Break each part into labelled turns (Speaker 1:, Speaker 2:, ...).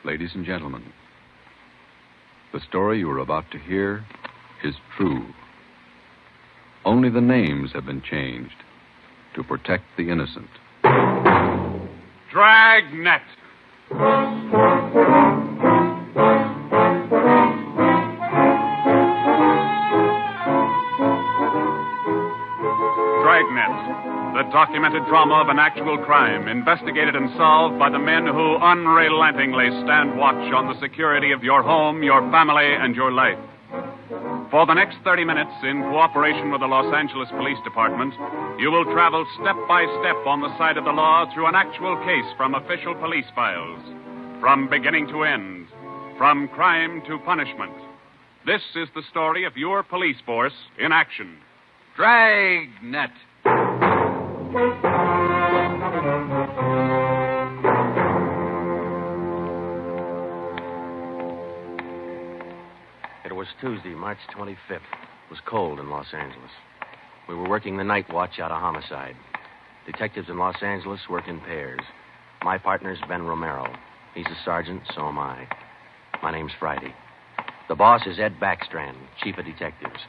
Speaker 1: Ladies and gentlemen, the story you are about to hear is true. Only the names have been changed to protect the innocent.
Speaker 2: Dragnet. Dragnet, the documented drama of an actual crime, investigated and solved by the men who unrelentingly stand watch on the security of your home, your family, and your life. For the next 30 minutes, in cooperation with the Los Angeles Police Department, you will travel step by step on the side of the law through an actual case from official police files. From beginning to end, from crime to punishment. This is the story of your police force in action.
Speaker 1: Dragnet.
Speaker 3: It was Tuesday, March 25th. It was cold in Los Angeles. We were working the night watch out of Homicide. Detectives in Los Angeles work in pairs. My partner's Ben Romero. He's a sergeant, so am I. My name's Friday. The boss is Ed Backstrand, chief of detectives.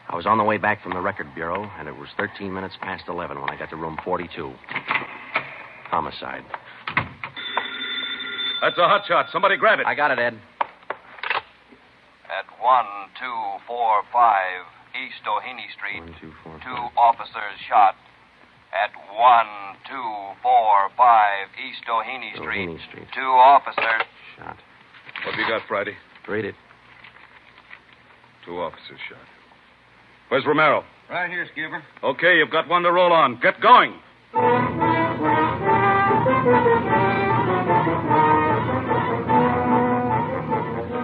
Speaker 3: I was on the way back from the record bureau, and it was 13 minutes past 11 when I got to room 42. Homicide.
Speaker 2: That's a hot shot. Somebody grab it.
Speaker 3: I got it, Ed.
Speaker 4: At 1245 East Doheny Street,
Speaker 3: 1, 2, 4,
Speaker 4: 2 officers shot. At 1245 East Doheny Street, 2 officers
Speaker 3: shot.
Speaker 2: What have you got, Friday?
Speaker 3: Read it.
Speaker 2: 2 officers shot. Where's Romero?
Speaker 5: Right here, Skipper.
Speaker 2: Okay, you've got one to roll on. Get going.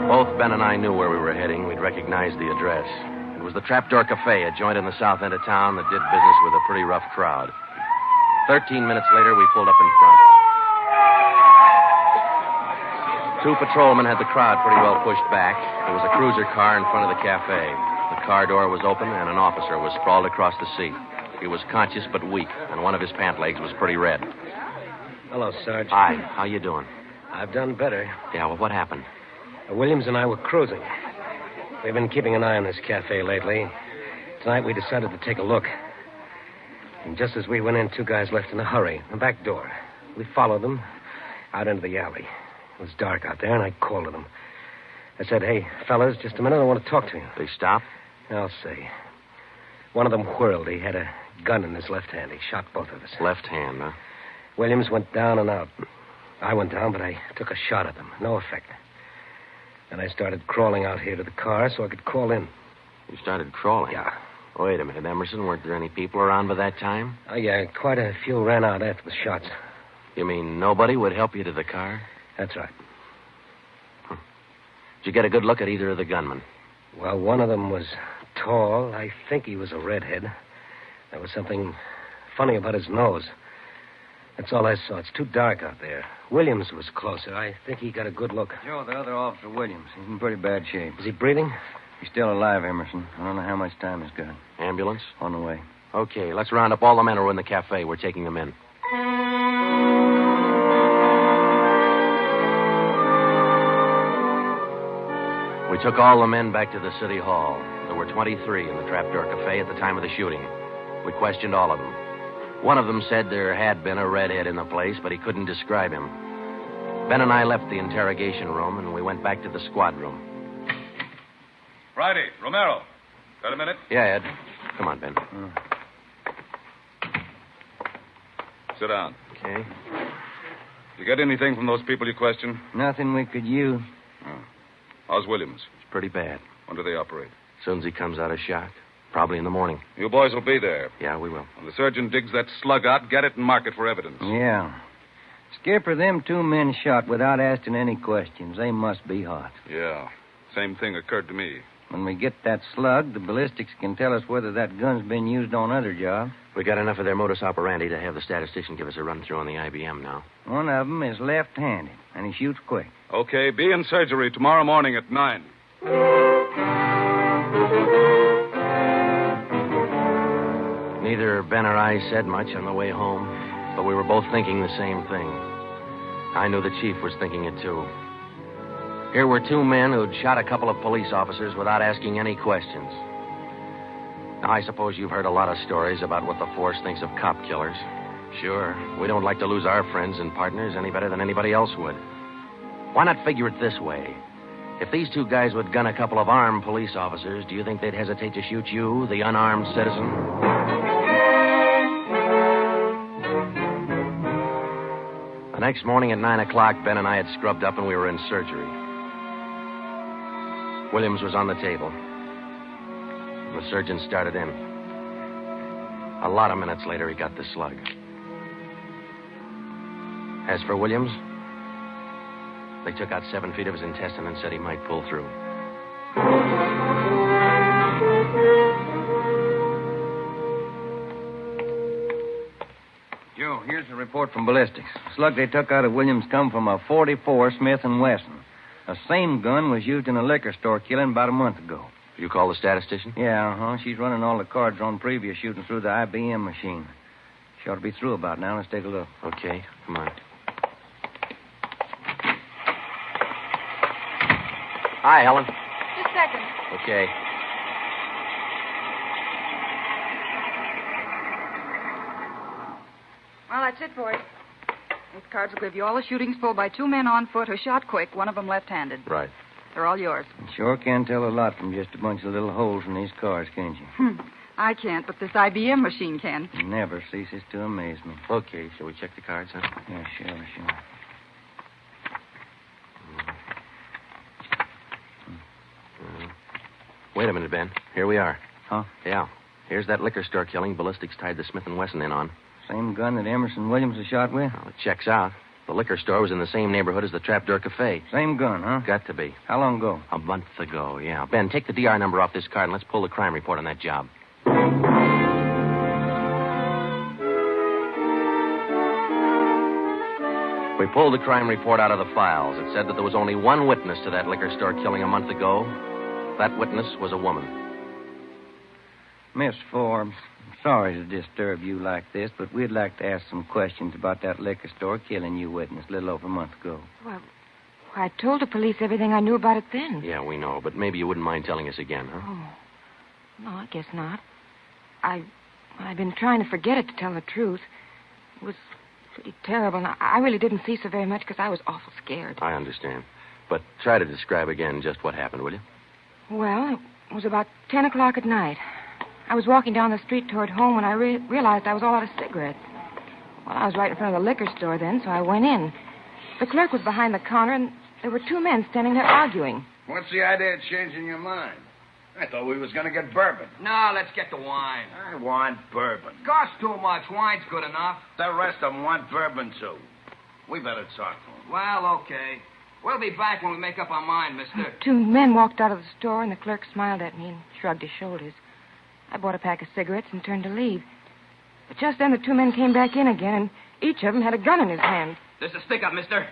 Speaker 3: Both Ben and I knew where we were heading. We'd recognized the address. It was the Trapdoor Cafe, a joint in the south end of town that did business with a pretty rough crowd. 13 minutes later, we pulled up in front. 2 patrolmen had the crowd pretty well pushed back. There was a cruiser car in front of the cafe. The car door was open, and an officer was sprawled across the seat. He was conscious but weak, and one of his pant legs was pretty red.
Speaker 5: Hello, Sarge.
Speaker 3: Hi, how you doing?
Speaker 5: I've done better.
Speaker 3: Yeah, well, what happened?
Speaker 5: Williams and I were cruising. We've been keeping an eye on this cafe lately. Tonight we decided to take a look. And just as we went in, 2 guys left in a hurry, the back door. We followed them out into the alley. It was dark out there, and I called to them. I said, "Hey, fellas, just a minute, I want to talk to you."
Speaker 3: They stopped?
Speaker 5: I'll say. One of them whirled. He had a gun in his left hand. He shot both of us.
Speaker 3: Left hand, huh?
Speaker 5: Williams went down and out. I went down, but I took a shot at them. No effect. Then I started crawling out here to the car so I could call in.
Speaker 3: You started crawling?
Speaker 5: Yeah.
Speaker 3: Wait a minute, Emerson. Weren't there any people around by that time?
Speaker 5: Oh, yeah, quite a few ran out after the shots.
Speaker 3: You mean nobody would help you to the car?
Speaker 5: That's right.
Speaker 3: Did you get a good look at either of the gunmen?
Speaker 5: Well, one of them was tall. I think he was a redhead. There was something funny about his nose. That's all I saw. It's too dark out there. Williams was closer. I think he got a good look.
Speaker 6: Joe, the other officer, Williams. He's in pretty bad shape.
Speaker 5: Is he breathing?
Speaker 6: He's still alive, Emerson. I don't know how much time he's got.
Speaker 3: Ambulance?
Speaker 6: On the way.
Speaker 3: Okay, let's round up all the men who are in the cafe. We're taking them in. We took all the men back to the city hall. There were 23 in the Trapdoor Cafe at the time of the shooting. We questioned all of them. One of them said there had been a redhead in the place, but he couldn't describe him. Ben and I left the interrogation room, and we went back to the squad room.
Speaker 2: Friday, Romero. Got a minute?
Speaker 3: Yeah, Ed. Come on, Ben.
Speaker 2: Sit down.
Speaker 3: Okay.
Speaker 2: You get anything from those people you questioned?
Speaker 6: Nothing we could use.
Speaker 2: Oh. How's Williams?
Speaker 3: It's pretty bad.
Speaker 2: When do they operate?
Speaker 3: As soon as he comes out of shock. Probably in the morning.
Speaker 2: You boys will be there.
Speaker 3: Yeah, we will.
Speaker 2: When the surgeon digs that slug out, get it and mark it for evidence.
Speaker 6: Yeah. Skipper, them 2 men shot without asking any questions. They must be hot.
Speaker 2: Yeah. Same thing occurred to me.
Speaker 6: When we get that slug, the ballistics can tell us whether that gun's been used on other jobs.
Speaker 3: We got enough of their modus operandi to have the statistician give us a run-through on the IBM now.
Speaker 6: One of them is left-handed, and he shoots quick.
Speaker 2: Okay, be in surgery tomorrow morning at 9.
Speaker 3: Neither Ben or I said much on the way home, but we were both thinking the same thing. I knew the chief was thinking it, too. Here were two men who'd shot a couple of police officers without asking any questions. Now, I suppose you've heard a lot of stories about what the force thinks of cop killers. Sure, we don't like to lose our friends and partners any better than anybody else would. Why not figure it this way? If these two guys would gun a couple of armed police officers, do you think they'd hesitate to shoot you, the unarmed citizen? The next morning at 9 o'clock, Ben and I had scrubbed up and we were in surgery. Williams was on the table. The surgeon started in. A lot of minutes later, he got the slug. As for Williams, they took out 7 feet of his intestine and said he might pull through.
Speaker 6: Joe, here's the report from ballistics. The slug they took out of Williams come from a .44 Smith & Wesson. The same gun was used in a liquor store killing about a month ago.
Speaker 3: You call the statistician?
Speaker 6: Yeah, She's running all the cards on previous shooting through the IBM machine. She ought to be through about now. Let's take a look.
Speaker 3: Okay, come on. Hi, Helen.
Speaker 7: Just a second.
Speaker 3: Okay.
Speaker 7: Well, that's it for you. These cards will give you all the shootings pulled by 2 men on foot who shot quick, one of them left-handed.
Speaker 3: Right.
Speaker 7: They're all yours.
Speaker 6: You sure can tell a lot from just a bunch of little holes in these cards, can't you?
Speaker 7: I can't, but this IBM machine can.
Speaker 6: It never ceases to amaze me.
Speaker 3: Okay, shall we check the cards, huh?
Speaker 6: Yeah, sure.
Speaker 3: Wait a minute, Ben. Here we are.
Speaker 6: Huh?
Speaker 3: Yeah. Here's that liquor store killing ballistics tied the Smith & Wesson in on.
Speaker 6: Same gun that Emerson Williams was shot with?
Speaker 3: Well, it checks out. The liquor store was in the same neighborhood as the Trapdoor Cafe.
Speaker 6: Same gun, huh?
Speaker 3: Got to be.
Speaker 6: How long ago?
Speaker 3: A month ago, yeah. Ben, take the DR number off this card and let's pull the crime report on that job. We pulled the crime report out of the files. It said that there was only one witness to that liquor store killing a month ago. That witness was a woman.
Speaker 6: Miss Forbes, I'm sorry to disturb you like this, but we'd like to ask some questions about that liquor store killing you witnessed a little over a month ago.
Speaker 8: Well, I told the police everything I knew about it then.
Speaker 3: Yeah, we know, but maybe you wouldn't mind telling us again, huh?
Speaker 8: Oh. No, I guess not. I've been trying to forget it, to tell the truth. It was pretty terrible, and I really didn't see so very much because I was awful scared.
Speaker 3: I understand. But try to describe again just what happened, will you?
Speaker 8: Well, it was about 10 o'clock at night. I was walking down the street toward home when I realized I was all out of cigarettes. Well, I was right in front of the liquor store then, so I went in. The clerk was behind the counter, and there were 2 men standing there arguing.
Speaker 9: What's the idea of changing your mind? I thought we was going to get bourbon.
Speaker 4: No, let's get the wine.
Speaker 9: I want bourbon.
Speaker 4: Costs too much. Wine's good enough.
Speaker 9: The rest of them want bourbon, too. We better talk to them.
Speaker 4: Well, okay. We'll be back when we make up our mind, mister.
Speaker 8: 2 men walked out of the store, and the clerk smiled at me and shrugged his shoulders. I bought a pack of cigarettes and turned to leave. But just then, the 2 men came back in again, and each of them had a gun in his hand.
Speaker 4: This is a stick-up, mister.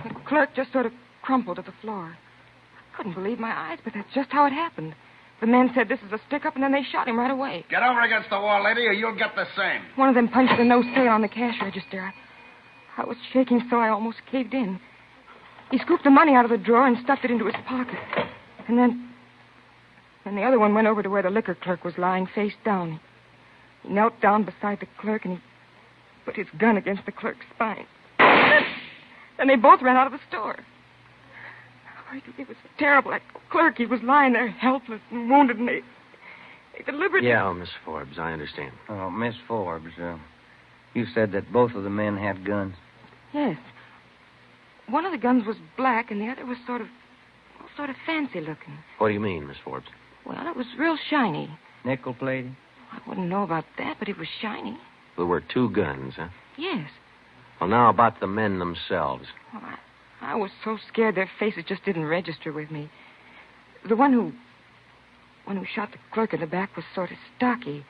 Speaker 8: The clerk just sort of crumpled to the floor. I couldn't believe my eyes, but that's just how it happened. The men said this is a stick-up, and then they shot him right away.
Speaker 9: Get over against the wall, lady, or you'll get the same.
Speaker 8: One of them punched the no sale on the cash register. I was shaking so I almost caved in. He scooped the money out of the drawer and stuffed it into his pocket. And then the other one went over to where the liquor clerk was lying face down. He knelt down beside the clerk, and he put his gun against the clerk's spine. Then they both ran out of the store. It was terrible. That clerk, he was lying there helpless and wounded, and they deliberately...
Speaker 3: Yeah, Miss Forbes, I understand.
Speaker 6: Oh, Miss Forbes, you said that both of the men had guns.
Speaker 8: Yes. One of the guns was black, and the other was sort of fancy looking.
Speaker 3: What do you mean, Miss Forbes?
Speaker 8: Well, it was real shiny.
Speaker 6: Nickel-plated?
Speaker 8: I wouldn't know about that, but it was shiny.
Speaker 3: There were 2 guns, huh?
Speaker 8: Yes.
Speaker 3: Well, now about the men themselves.
Speaker 8: Well, I was so scared their faces just didn't register with me. The one who shot the clerk in the back was sort of stocky.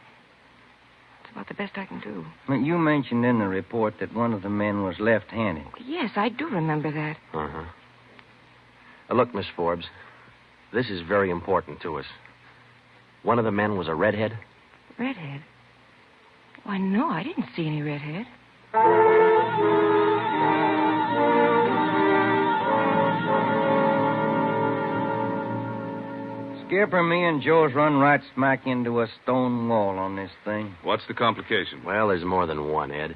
Speaker 8: That's about the best I can do.
Speaker 6: You mentioned in the report that one of the men was left-handed.
Speaker 8: Yes, I do remember that.
Speaker 3: Uh-huh. Look, Miss Forbes, this is very important to us. One of the men was a redhead?
Speaker 8: Redhead? Why, no, I didn't see any redhead.
Speaker 6: Skipper, me and Joe's run right smack into a stone wall on this thing.
Speaker 2: What's the complication?
Speaker 3: Well, there's more than one, Ed.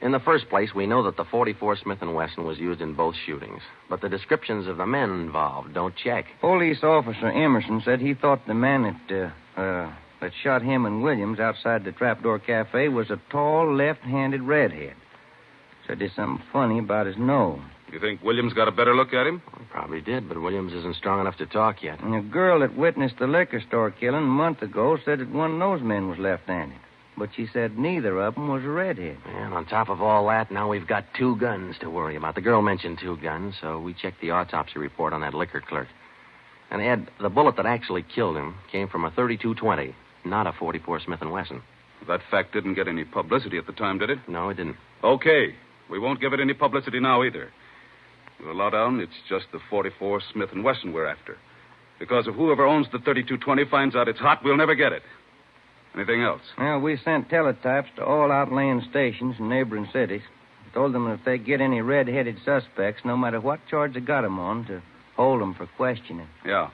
Speaker 3: In the first place, we know that the .44 Smith & Wesson was used in both shootings, but the descriptions of the men involved don't check.
Speaker 6: Police officer Emerson said he thought the man that shot him and Williams outside the Trapdoor Cafe was a tall, left-handed redhead. Said there's something funny about his nose.
Speaker 2: You think Williams got a better look at him?
Speaker 3: Well, probably did, but Williams isn't strong enough to talk yet.
Speaker 6: And a girl that witnessed the liquor store killing a month ago said that one of those men was left-handed. But she said neither of them was a redhead.
Speaker 3: And on top of all that, now we've got 2 guns to worry about. The girl mentioned 2 guns, so we checked the autopsy report on that liquor clerk. And, Ed, the bullet that actually killed him came from a .32-20, not a .44 Smith & Wesson.
Speaker 2: That fact didn't get any publicity at the time, did it?
Speaker 3: No, it didn't.
Speaker 2: Okay. We won't give it any publicity now either. With a lowdown, it's just the .44 Smith & Wesson we're after. Because if whoever owns the .32-20 finds out it's hot, we'll never get it. Anything else?
Speaker 6: Well, we sent teletypes to all outlying stations in neighboring cities. Told them if they get any red-headed suspects, no matter what charge they got them on, to hold them for questioning.
Speaker 2: Yeah.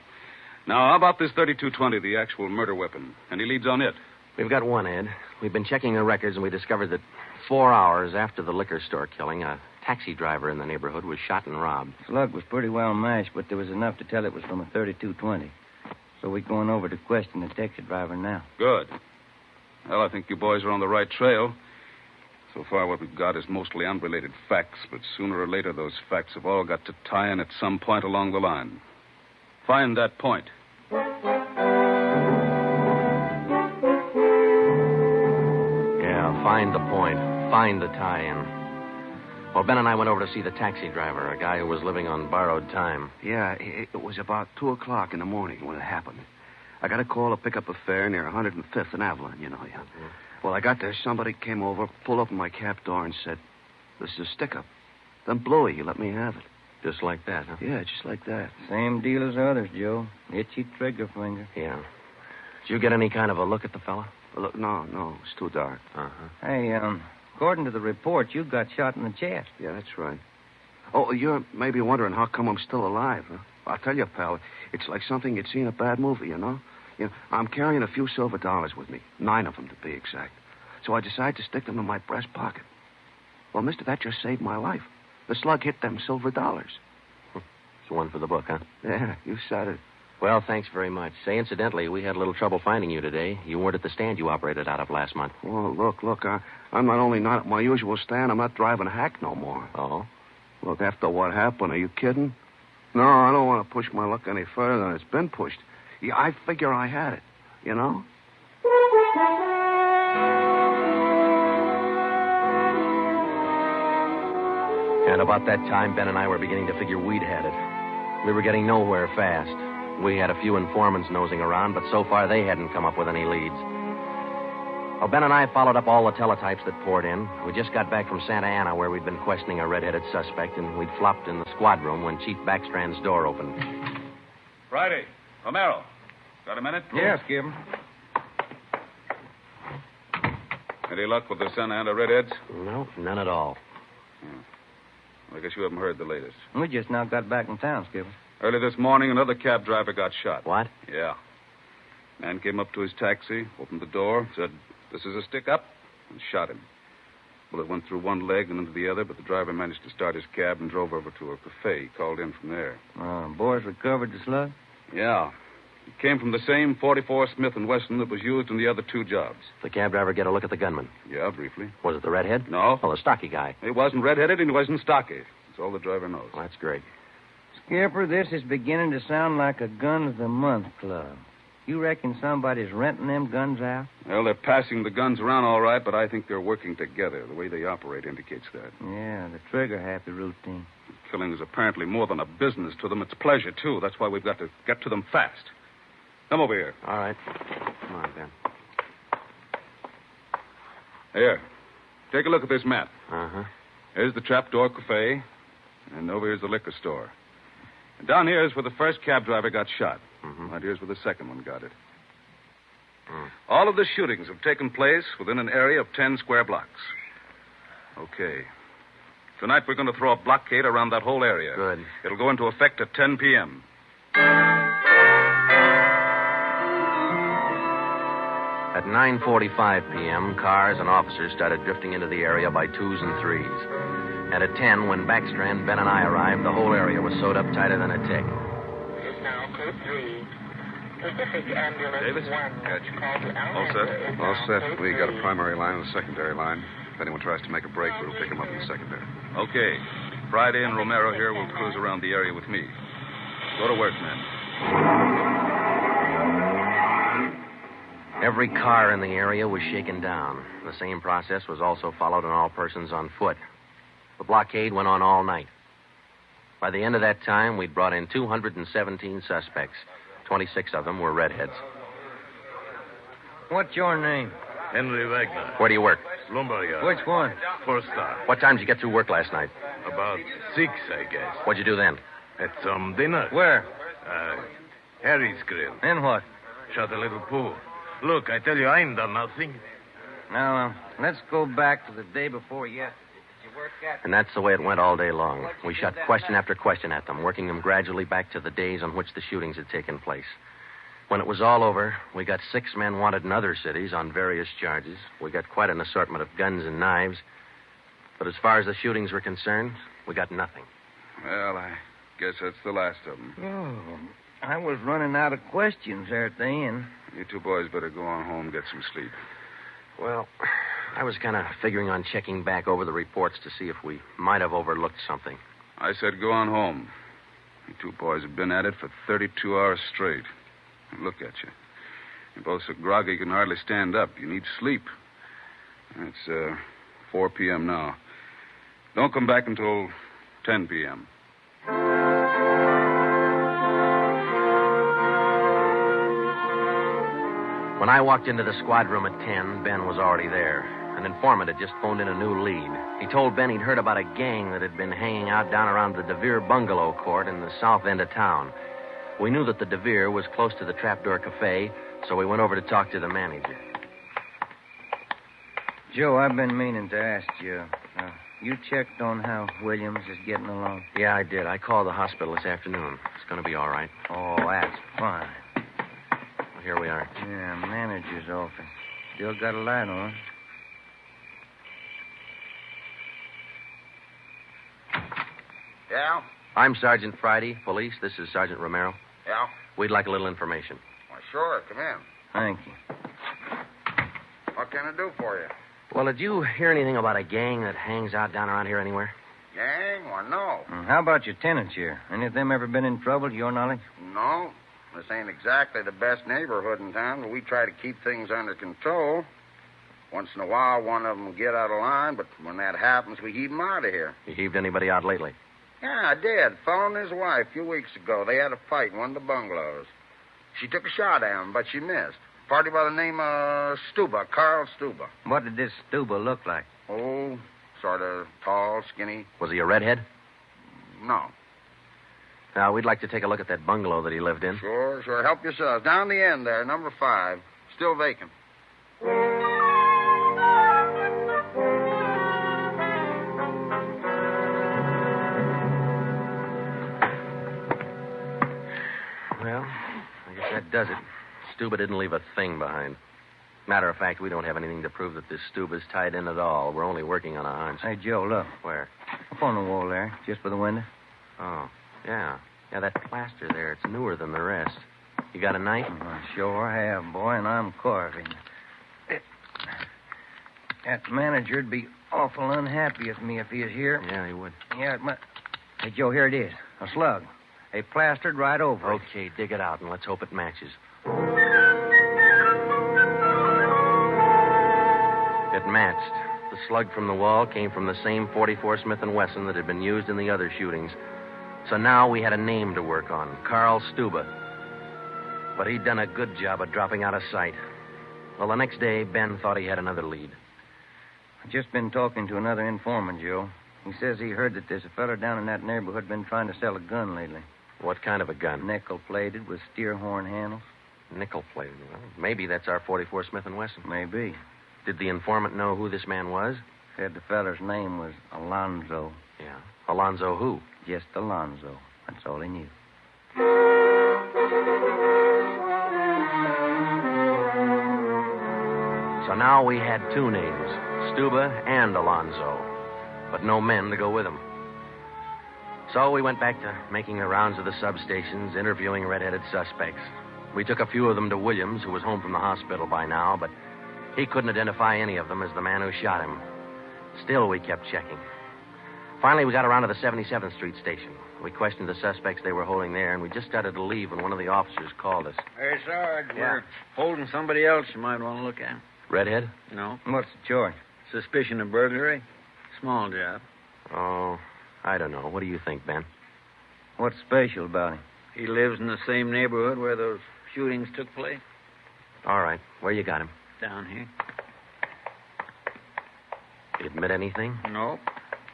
Speaker 2: Now, how about this .32-20, the actual murder weapon? Any leads on it?
Speaker 3: We've got one, Ed. We've been checking the records, and we discovered that 4 hours after the liquor store killing, a taxi driver in the neighborhood was shot and robbed.
Speaker 6: Slug was pretty well matched, but there was enough to tell it was from a .32-20. So we're going over to question the taxi driver now.
Speaker 2: Good. Well, I think you boys are on the right trail. So far, what we've got is mostly unrelated facts, but sooner or later, those facts have all got to tie in at some point along the line. Find that point.
Speaker 3: Yeah, find the point. Find the tie-in. Well, Ben and I went over to see the taxi driver, a guy who was living on borrowed time.
Speaker 10: Yeah, it was about 2 o'clock in the morning when it happened. I got a call to pick up a fare near 105th and Avalon, you know. Yeah. Well, I got there. Somebody came over, pulled open my cab door, and said, "This is a stick-up." Then Bluey, he let me have it.
Speaker 3: Just like that, huh?
Speaker 10: Yeah, just like that.
Speaker 6: Same deal as others, Joe. Itchy trigger finger.
Speaker 3: Yeah. Did you get any kind of a look at the fella?
Speaker 10: Look, no, it's too dark.
Speaker 3: Uh-huh.
Speaker 6: Hey, according to the report, you got shot in the chest.
Speaker 10: Yeah, that's right. Oh, you're maybe wondering how come I'm still alive, huh? I'll tell you, pal, it's like something you'd see in a bad movie, you know? I'm carrying a few silver dollars with me, 9 of them to be exact. So I decided to stick them in my breast pocket. Well, mister, that just saved my life. The slug hit them silver dollars.
Speaker 3: It's one for the book, huh?
Speaker 10: Yeah, you said it.
Speaker 3: Well, thanks very much. Say, incidentally, we had a little trouble finding you today. You weren't at the stand you operated out of last month.
Speaker 10: Well, look, I'm not only not at my usual stand, I'm not driving a hack no more.
Speaker 3: Oh?
Speaker 10: Look, after what happened, are you kidding? No, I don't want to push my luck any further than it's been pushed. Yeah, I figure I had it, you know?
Speaker 3: And about that time, Ben and I were beginning to figure we'd had it. We were getting nowhere fast. We had a few informants nosing around, but so far they hadn't come up with any leads. Well, Ben and I followed up all the teletypes that poured in. We just got back from Santa Ana, where we'd been questioning a red-headed suspect, and we'd flopped in the squad room when Chief Backstrand's door opened.
Speaker 2: Friday. Romero. Got a minute?
Speaker 6: Yeah, Skipper.
Speaker 2: Any luck with the Santa Ana redheads?
Speaker 3: No, none at all.
Speaker 2: I guess you haven't heard the latest.
Speaker 6: We just now got back in town, Skipper.
Speaker 2: Early this morning, another cab driver got shot.
Speaker 3: What?
Speaker 2: Yeah. Man came up to his taxi, opened the door, said, "This is a stick-up," and shot him. Bullet went through one leg and into the other, but the driver managed to start his cab and drove over to a cafe. He called in from there.
Speaker 6: Boys recovered the slug?
Speaker 2: Yeah. It came from the same .44 Smith & Wesson that was used in the other 2 jobs.
Speaker 3: The cab driver get a look at the gunman?
Speaker 2: Yeah, briefly.
Speaker 3: Was it the redhead?
Speaker 2: No.
Speaker 3: Oh, the stocky guy.
Speaker 2: He wasn't red-headed and he wasn't stocky. That's all the driver knows.
Speaker 3: Well, that's great.
Speaker 6: Skipper, this is beginning to sound like a gun of the month club. You reckon somebody's renting them guns out?
Speaker 2: Well, they're passing the guns around all right, but I think they're working together. The way they operate indicates that.
Speaker 6: Yeah, the trigger-happy routine.
Speaker 2: Killing is apparently more than a business to them. It's pleasure, too. That's why we've got to get to them fast. Come over here.
Speaker 3: All right. Come on, Ben.
Speaker 2: Here. Take a look at this map.
Speaker 3: Uh-huh.
Speaker 2: Here's the Trapdoor Cafe, and over here's the liquor store. And down here is where the first cab driver got shot.
Speaker 3: Mm-hmm.
Speaker 2: Right here's where the second one got it. All of the shootings have taken place within an area of 10 square blocks. Okay. Tonight we're going to throw a blockade around that whole area.
Speaker 3: Good.
Speaker 2: It'll go into effect at 10 p.m.
Speaker 3: At 9:45 p.m., cars and officers started drifting into the area by twos and threes. And at 10, when Backstrand, Ben, and I arrived, the whole area was sewed up tighter than a tick.
Speaker 11: It is now code 3. Pacific Ambulance
Speaker 12: Davis?
Speaker 11: 1.
Speaker 12: Gotcha.
Speaker 11: Call to
Speaker 12: All
Speaker 11: Alhambra
Speaker 12: set?
Speaker 11: is
Speaker 12: All
Speaker 11: now
Speaker 12: set.
Speaker 11: code
Speaker 12: We got a
Speaker 11: 3.
Speaker 12: primary line and a secondary line. If anyone tries to make a break, we'll pick them up in the secondary. Okay. Friday and Romero here will cruise around the area with me. Go to work, men.
Speaker 3: Every car in the area was shaken down. The same process was also followed on all persons on foot. The blockade went on all night. By the end of that time, we'd brought in 217 suspects. 26 of them were redheads.
Speaker 6: What's your name?
Speaker 13: Henry Wagner.
Speaker 3: Where do you work?
Speaker 13: Lumberyard.
Speaker 6: Which one?
Speaker 13: First star.
Speaker 3: What time did you get through work last night?
Speaker 13: About 6, I guess.
Speaker 3: What'd you do then?
Speaker 13: Had some dinner.
Speaker 6: Where?
Speaker 13: Harry's Grill.
Speaker 6: And what?
Speaker 13: Shot a little pool. Look, I tell you, I ain't done nothing.
Speaker 6: Now, let's go back to the day before yesterday. Did you work at...
Speaker 3: And that's the way it went all day long. We shot question after question at them, working them gradually back to the days on which the shootings had taken place. When it was all over, we got 6 men wanted in other cities on various charges. We got quite an assortment of guns and knives. But as far as the shootings were concerned, we got nothing.
Speaker 12: Well, I guess that's the last of them.
Speaker 6: Oh, I was running out of questions there at the end.
Speaker 12: You two boys better go on home and get some sleep.
Speaker 3: Well, I was kind of figuring on checking back over the reports to see if we might have overlooked something.
Speaker 12: I said go on home. You two boys have been at it for 32 hours straight. Look at you. You're both so groggy you can hardly stand up. You need sleep. It's 4 p.m. now. Don't come back until 10 p.m.
Speaker 3: When I walked into the squad room at 10, Ben was already there. An informant had just phoned in a new lead. He told Ben he'd heard about a gang that had been hanging out down around the DeVere bungalow court in the south end of town. We knew that the DeVere was close to the Trapdoor Cafe, so we went over to talk to the manager.
Speaker 6: Joe, I've been meaning to ask you. You checked on how Williams is getting along?
Speaker 3: Yeah, I did. I called the hospital this afternoon. It's going to be all right.
Speaker 6: Oh, that's fine.
Speaker 3: Well, here we are.
Speaker 6: Yeah, manager's office. Still got a light on.
Speaker 10: Yeah?
Speaker 9: I'm Sergeant Friday, police. This is Sergeant Romero.
Speaker 10: Yeah?
Speaker 9: We'd like a little information.
Speaker 10: Well, sure. Come in.
Speaker 6: Thank you.
Speaker 10: What can I do for you?
Speaker 9: Well, did you hear anything about a gang that hangs out down around here anywhere?
Speaker 10: Gang? Well, no.
Speaker 6: How about your tenants here? Any of them ever been in trouble, to your knowledge?
Speaker 10: No. This ain't exactly the best neighborhood in town, but we try to keep things under control. Once in a while, one of them will get out of line, but when that happens, we heave them out of here.
Speaker 9: You heaved anybody out lately?
Speaker 10: Yeah, I did. Fellow and his wife a few weeks ago. They had a fight in one of the bungalows. She took a shot at him, but she missed. Party by the name of Stuba, Carl Stuba.
Speaker 6: What did this Stuba look like?
Speaker 10: Oh, sort of tall, skinny.
Speaker 9: Was he a redhead?
Speaker 10: No.
Speaker 9: Now, we'd like to take a look at that bungalow that he lived in.
Speaker 10: Sure. Help yourselves. Down the end there, number 5. Still vacant.
Speaker 9: Well, I guess that does it. Stuba didn't leave a thing behind. Matter of fact, we don't have anything to prove that this Stuba's tied in at all. We're only working on a hunch.
Speaker 6: Hey, Joe, look.
Speaker 9: Where?
Speaker 6: Up on the wall there, just by the window.
Speaker 9: Oh, yeah. Yeah, that plaster there, it's newer than the rest. You got a knife?
Speaker 6: I sure have, boy, and I'm carving. That manager'd be awful unhappy with me if he was here.
Speaker 9: Yeah, he would.
Speaker 6: Yeah, it might... Hey, Joe, here it is. A slug. They plastered right over it.
Speaker 9: Okay, dig it out, and let's hope it matches. It matched. The slug from the wall came from the same .44 Smith & Wesson that had been used in the other shootings. So now we had a name to work on, Carl Stuba. But he'd done a good job of dropping out of sight. Well, the next day, Ben thought he had another lead.
Speaker 6: I've just been talking to another informant, Joe. He says he heard that there's a fella down in that neighborhood been trying to sell a gun lately.
Speaker 9: What kind of a gun?
Speaker 6: Nickel-plated with steer horn handles.
Speaker 9: Nickel-plated. Well, maybe that's our .44 Smith & Wesson.
Speaker 6: Maybe.
Speaker 9: Did the informant know who this man was?
Speaker 6: Said the feller's name was Alonzo.
Speaker 9: Yeah. Alonzo who?
Speaker 6: Just Alonzo. That's all he knew.
Speaker 3: So now we had two names, Stuba and Alonzo, but no men to go with them. So we went back to making the rounds of the substations, interviewing red-headed suspects. We took a few of them to Williams, who was home from the hospital by now, but he couldn't identify any of them as the man who shot him. Still, we kept checking. Finally, we got around to the 77th Street station. We questioned the suspects they were holding there, and we just started to leave when one of the officers called us.
Speaker 14: Hey, Sarge,
Speaker 3: Yeah.
Speaker 14: we're holding somebody else you might want to look at.
Speaker 3: Redhead?
Speaker 14: No.
Speaker 6: What's the charge?
Speaker 14: Suspicion of burglary. Small job.
Speaker 3: Oh, I don't know. What do you think, Ben?
Speaker 6: What's special about him?
Speaker 14: He lives in the same neighborhood where those shootings took place.
Speaker 3: All right. Where you got him?
Speaker 14: Down here.
Speaker 3: He admit anything?
Speaker 14: Nope.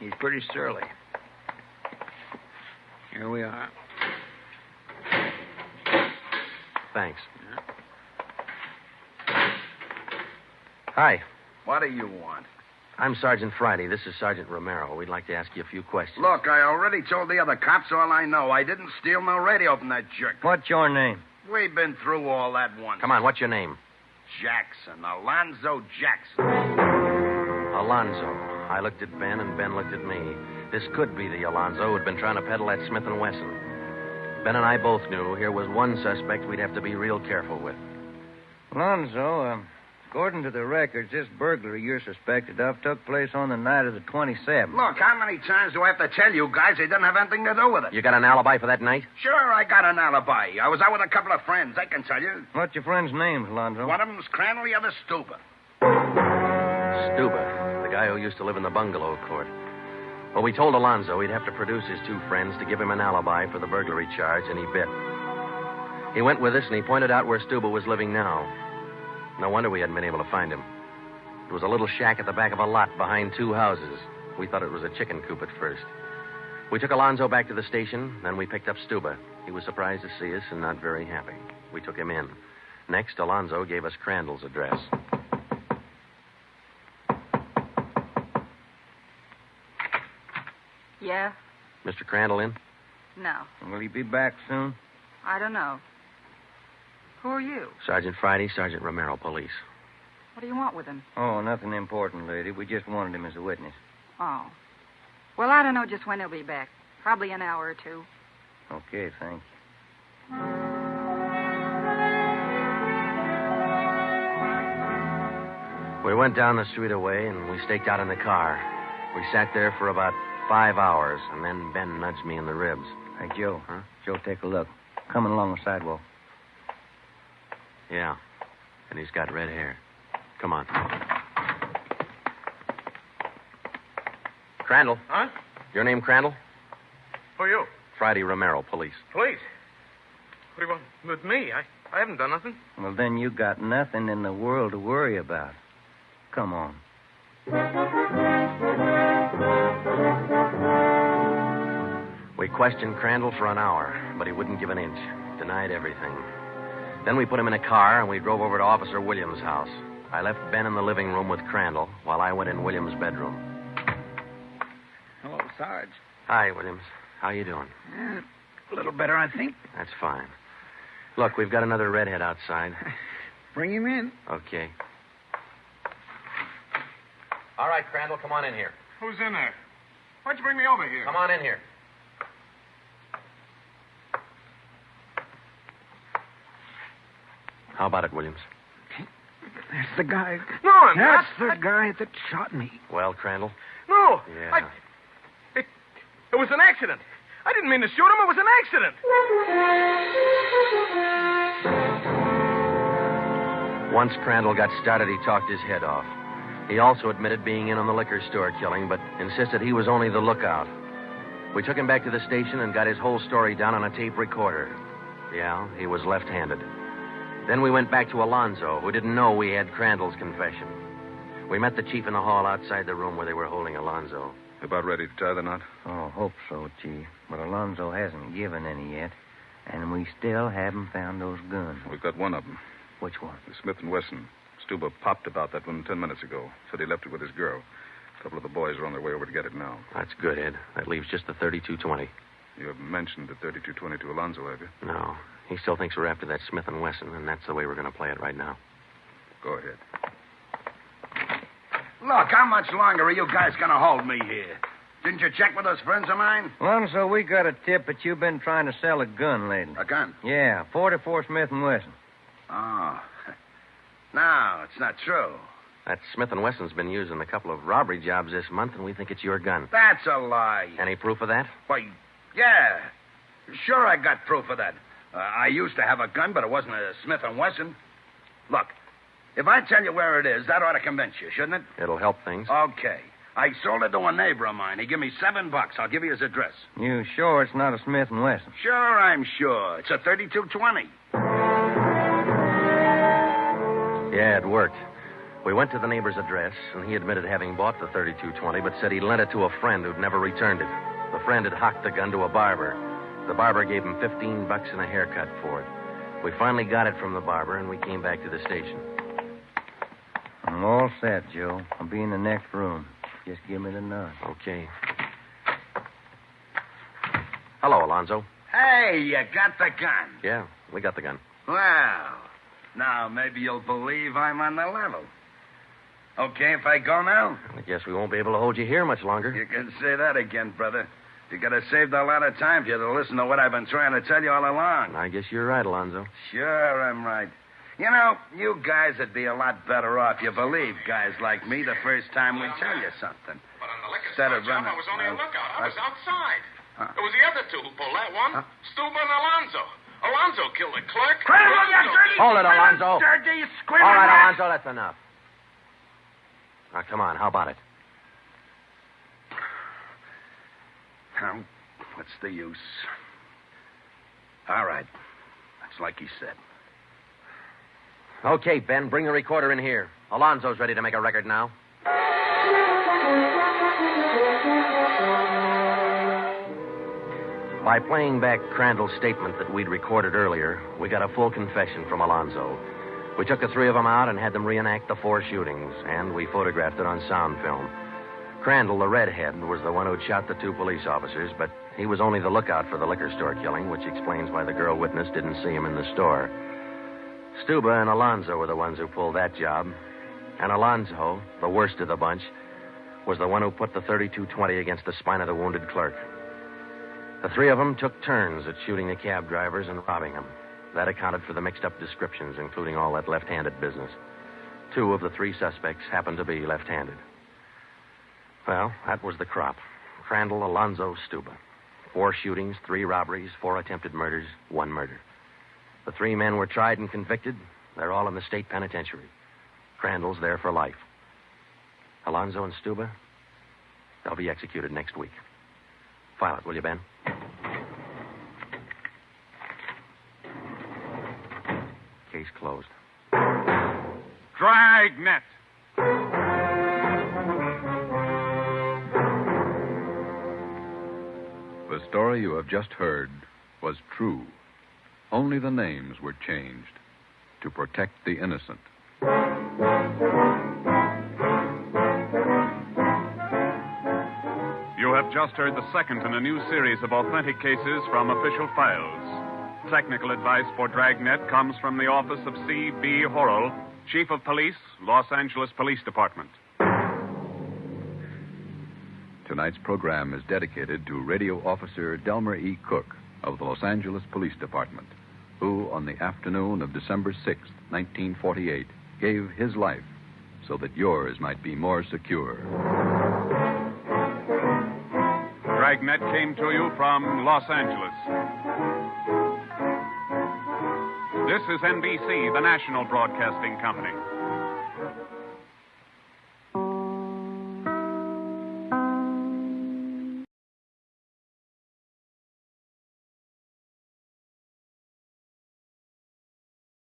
Speaker 14: He's pretty surly. Here we are.
Speaker 3: Thanks. Hi.
Speaker 10: What do you want?
Speaker 3: I'm Sergeant Friday. This is Sergeant Romero. We'd like to ask you a few questions.
Speaker 10: Look, I already told the other cops all I know. I didn't steal no radio from that jerk.
Speaker 6: What's your name?
Speaker 10: We've been through all that once.
Speaker 3: Come on, what's your name?
Speaker 10: Jackson. Alonzo Jackson.
Speaker 3: Alonzo. I looked at Ben, and Ben looked at me. This could be the Alonzo who'd been trying to peddle that Smith & Wesson. Ben and I both knew here was one suspect we'd have to be real careful with.
Speaker 6: Alonzo, according to the records, this burglary you're suspected of took place on the night of the 27th.
Speaker 10: Look, how many times do I have to tell you guys they didn't have anything to do with it?
Speaker 3: You got an alibi for that night?
Speaker 10: Sure, I got an alibi. I was out with a couple of friends, I can tell you.
Speaker 6: What's your friend's name, Alonzo?
Speaker 10: One of them's Crandall, the other Stuba.
Speaker 3: Stuba, the guy who used to live in the bungalow court. Well, we told Alonzo he'd have to produce his two friends to give him an alibi for the burglary charge, and he bit. He went with us, and he pointed out where Stuba was living now. No wonder we hadn't been able to find him. It was a little shack at the back of a lot behind two houses. We thought it was a chicken coop at first. We took Alonzo back to the station, then we picked up Stuba. He was surprised to see us and not very happy. We took him in. Next, Alonzo gave us Crandall's address.
Speaker 7: Yeah?
Speaker 3: Mr. Crandall in?
Speaker 7: No.
Speaker 6: Will he be back soon?
Speaker 7: I don't know. Who are you?
Speaker 3: Sergeant Friday, Sergeant Romero, police.
Speaker 7: What do you want with him?
Speaker 6: Oh, nothing important, lady. We just wanted him as a witness.
Speaker 7: Oh. Well, I don't know just when he'll be back. Probably an hour or two.
Speaker 6: Okay, thank you.
Speaker 3: We went down the street away, and we staked out in the car. We sat there for about 5 hours, and then Ben nudged me in the ribs.
Speaker 6: Hey, Joe.
Speaker 3: Huh?
Speaker 6: Joe, take a look. Coming along the sidewalk.
Speaker 3: Yeah, and he's got red hair. Come on. Crandall.
Speaker 13: Huh?
Speaker 3: Your name Crandall?
Speaker 13: Who are you?
Speaker 3: Friday Romero, police.
Speaker 13: Police. What do you want with me? I haven't done nothing.
Speaker 6: Well, then you got nothing in the world to worry about. Come on.
Speaker 3: We questioned Crandall for an hour, but he wouldn't give an inch. Denied everything. Then we put him in a car, and we drove over to Officer Williams' house. I left Ben in the living room with Crandall while I went in Williams' bedroom.
Speaker 14: Hello, Sarge.
Speaker 3: Hi, Williams. How you doing?
Speaker 14: A little better, I think.
Speaker 3: That's fine. Look, we've got another redhead outside.
Speaker 14: Bring him in.
Speaker 3: Okay. All right, Crandall, come on in here.
Speaker 13: Who's in there? Why'd you bring me over here?
Speaker 3: Come on in here. How about it, Williams?
Speaker 14: That's the guy.
Speaker 13: No, I'm not.
Speaker 14: That's the guy that shot me.
Speaker 3: Well, Crandall?
Speaker 13: No.
Speaker 3: Yeah.
Speaker 13: It was an accident. I didn't mean to shoot him. It was an accident.
Speaker 3: Once Crandall got started, he talked his head off. He also admitted being in on the liquor store killing, but insisted he was only the lookout. We took him back to the station and got his whole story down on a tape recorder. Yeah, he was left-handed. Then we went back to Alonzo, who didn't know we had Crandall's confession. We met the chief in the hall outside the room where they were holding Alonzo.
Speaker 12: About ready to tie the knot?
Speaker 6: Oh, hope so, Chief. But Alonzo hasn't given any yet, and we still haven't found those guns.
Speaker 12: We've got one of them.
Speaker 6: Which one?
Speaker 12: The Smith & Wesson. Stuba popped about that one 10 minutes ago. Said he left it with his girl. A couple of the boys are on their way over to get it now.
Speaker 3: That's good, Ed. That leaves just the .32-20.
Speaker 12: You haven't mentioned the .32-20 to Alonzo, have you?
Speaker 3: No. He still thinks we're after that Smith & Wesson, and that's the way we're going to play it right now.
Speaker 12: Go ahead.
Speaker 10: Look, how much longer are you guys going to hold me here? Didn't you check with those friends of mine?
Speaker 6: Alonzo, we got a tip that you've been trying to sell a gun lately.
Speaker 10: A gun?
Speaker 6: Yeah, 44 Smith & Wesson.
Speaker 10: Oh. No, it's not true.
Speaker 3: That Smith & Wesson's been used in a couple of robbery jobs this month, and we think it's your gun.
Speaker 10: That's a lie.
Speaker 3: Any proof of that?
Speaker 10: Why, yeah. Sure, I got proof of that. I used to have a gun, but it wasn't a Smith & Wesson. Look, if I tell you where it is, that ought to convince you, shouldn't it?
Speaker 3: It'll help things.
Speaker 10: Okay. I sold it to a neighbor of mine. He gave me $7. I'll give you his address.
Speaker 6: You sure it's not a Smith & Wesson?
Speaker 10: Sure, I'm sure. It's a 3220.
Speaker 3: Yeah, it worked. We went to the neighbor's address, and he admitted having bought the 3220, but said he lent it to a friend who'd never returned it. The friend had hocked the gun to a barber. The barber gave him $15 and a haircut for it. We finally got it from the barber, and we came back to the station.
Speaker 6: I'm all set, Joe. I'll be in the next room. Just give me the nod.
Speaker 3: Okay. Hello, Alonzo.
Speaker 10: Hey, you got the gun.
Speaker 3: Yeah, we got the gun.
Speaker 10: Well, now maybe you'll believe I'm on the level. Okay if I go now?
Speaker 3: I guess we won't be able to hold you here much longer.
Speaker 10: You can say that again, brother. You could have saved a lot of time if you'd have listened to what I've been trying to tell you all along.
Speaker 3: I guess you're right, Alonzo.
Speaker 10: Sure, I'm right. You know, you guys would be a lot better off. You believe guys like me the first time we tell you something.
Speaker 11: But on the liquor
Speaker 10: Instead
Speaker 11: store
Speaker 10: of
Speaker 11: job,
Speaker 10: running-
Speaker 11: I was only a lookout. I was outside.
Speaker 10: Huh?
Speaker 11: It was the other two who pulled that one. Stuba and Alonzo. Alonzo killed the clerk.
Speaker 3: Hold it, Alonzo.
Speaker 10: Dirty, you
Speaker 3: All right, Alonzo, that's enough. Now, come on, how about it?
Speaker 10: Now, what's the use? All right. That's like he said.
Speaker 3: Okay, Ben, bring the recorder in here. Alonzo's ready to make a record now. By playing back Crandall's statement that we'd recorded earlier, we got a full confession from Alonzo. We took the three of them out and had them reenact the 4 shootings, and we photographed it on sound film. Crandall, the redhead, was the one who'd shot the 2 police officers, but he was only the lookout for the liquor store killing, which explains why the girl witness didn't see him in the store. Stuba and Alonzo were the ones who pulled that job, and Alonzo, the worst of the bunch, was the one who put the 3220 against the spine of the wounded clerk. The 3 of them took turns at shooting the cab drivers and robbing them. That accounted for the mixed-up descriptions, including all that left-handed business. 2 of the 3 suspects happened to be left-handed. Well, that was the crop. Crandall, Alonzo, Stuba. 4 shootings, 3 robberies, 4 attempted murders, 1 murder. The 3 men were tried and convicted. They're all in the state penitentiary. Crandall's there for life. Alonzo and Stuba, they'll be executed next week. File it, will you, Ben? Case closed.
Speaker 2: Dragnet.
Speaker 1: The story you have just heard was true. Only the names were changed to protect the innocent.
Speaker 2: You have just heard the second in a new series of authentic cases from official files. Technical advice for Dragnet comes from the office of C.B. Horrell, Chief of Police, Los Angeles Police Department.
Speaker 1: Tonight's program is dedicated to Radio Officer Delmer E. Cook of the Los Angeles Police Department, who, on the afternoon of December 6, 1948, gave his life so that yours might be more secure.
Speaker 2: Dragnet came to you from Los Angeles. This is NBC, the national broadcasting company.